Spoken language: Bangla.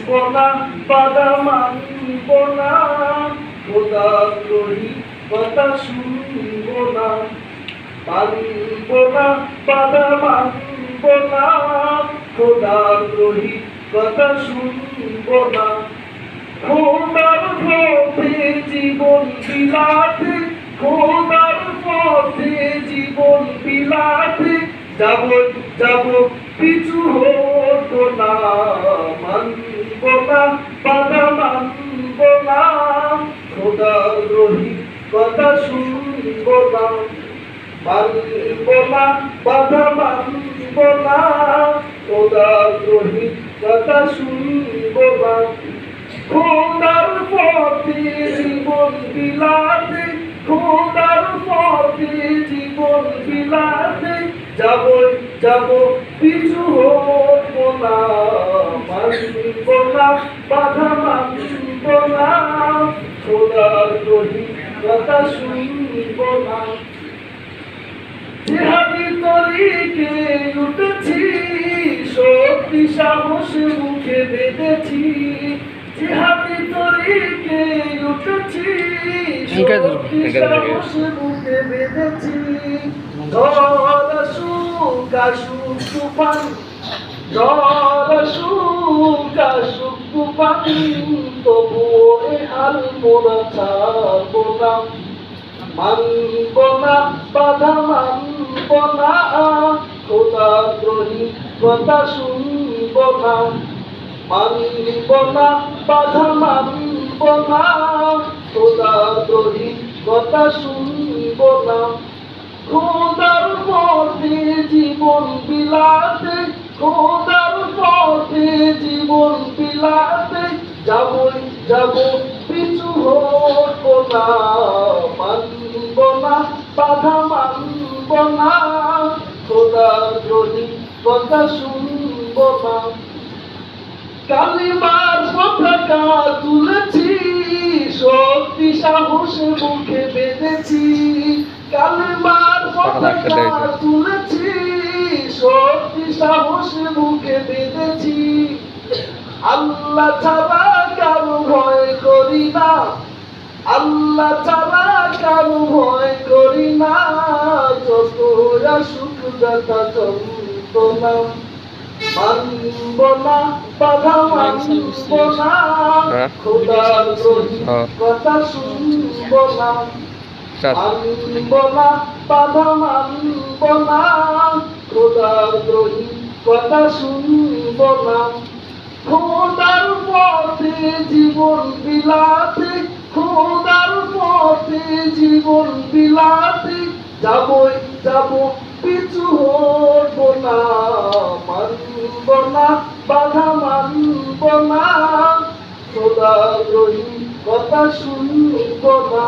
না বাধা মানব না, খোদাদ্রোহী কথা শুনব না। মানব না বাধা মানব না, খোদাদ্রোহী কথা শুনব না। খোদার পথে জীবন বিলাতে, খোদার পথে জীবন বিলাতে, যাব যাব পিছু হব না। মানব না বাধা মানব না, খোদাদ্রোহী কথা শুনব না। মানব না বাধা মানব না, খোদাদ্রোহী কথা শুনব না। খোদার পথে জীবন বিলাতে, খোদার পথে জীবন বিলাতে, যাব যাব পিছু হব না। মানব না বাধা মানব না, খোদাদ্রোহী কথা শুনব না। জিহাদি তরিকে উঠেছি, শক্তি সাহস মুখে বেঁধেছি। জিহাদি তরিকে উঠেছি, শক্তি সাহস মুখে বেঁধেছি। ঝড় আসুক আসুক তুফান, ঝড় আসুক আসুক তুফান, তবুও এ হাল মোরা ছাড়ব না। মানব না বাধা মানব না, খোদাদ্রোহী কথা শুনব না। মানব না বাধা মানব না, খোদাদ্রোহী কথা শুনব না। খোদার পথে জীবন বিলাতে, খোদার পথে জীবন বিলাতে, যাবই যাব পিছু হব না। মানব না বাধা মানব না, খোদাদ্রোহী কথা শুনব না। কালিমার পতাকা তুলেছি, শক্তি সাহস মুখে বেঁধেছি। কালিমার পতাকা তুলেছি, শক্তি সাহস মুখে বেঁধেছি। আল্লাহ ছাড়া কারো ভয় করি না, আল্লাহ ছাড়া কারো ভয় করি না। যত আসুক ব্যথা যন্ত্রণা, মানব না বাধা মানব না, খোদাদ্রোহী কথা শুনব না। মানব না বাধা মানব না, খোদাদ্রোহী কথা শুনব না। খোদার পথে জীবন বিলাতে, খোদার পথে জীবন বিলাতে, যাবই যাব পিছু হব না। মানব না বাধা মানব না, খোদাদ্রোহী কথা শুনব না।